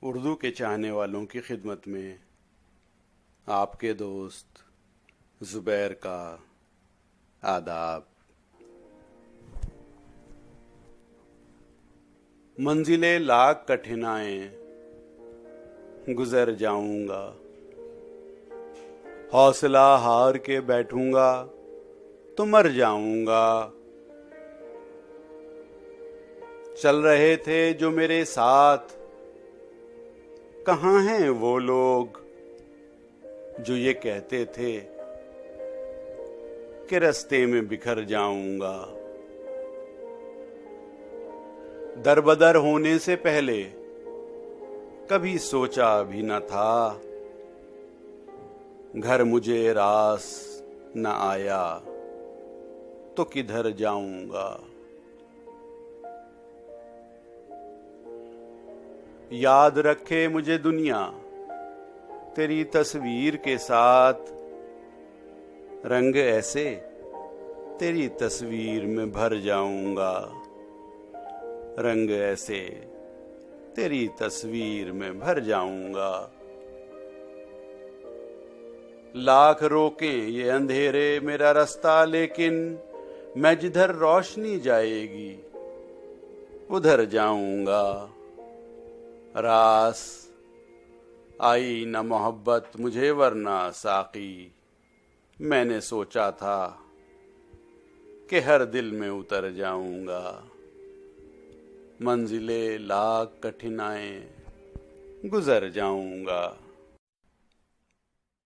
उर्दू के चाहने वालों की खिदमत में आपके दोस्त ज़ुबैर का आदाब। मंजिले लाख कठिनाएं गुजर जाऊंगा, हौसला हार के बैठूंगा तो मर जाऊंगा। चल रहे थे जो मेरे साथ, कहाँ हैं वो लोग जो ये कहते थे कि रास्ते में बिखर जाऊंगा। दरबदर होने से पहले कभी सोचा भी न था, घर मुझे रास न आया तो किधर जाऊंगा। याद रखे मुझे दुनिया तेरी तस्वीर के साथ, रंग ऐसे तेरी तस्वीर में भर जाऊंगा। रंग ऐसे तेरी तस्वीर में भर जाऊंगा। लाख रोकें ये अंधेरे मेरा रास्ता, लेकिन मैं जिधर रोशनी जाएगी उधर जाऊंगा। रास आई न मोहब्बत मुझे वरना साकी, मैंने सोचा था कि हर दिल में उतर जाऊंगा। मंजिले लाख कठिनाएं गुजर जाऊंगा।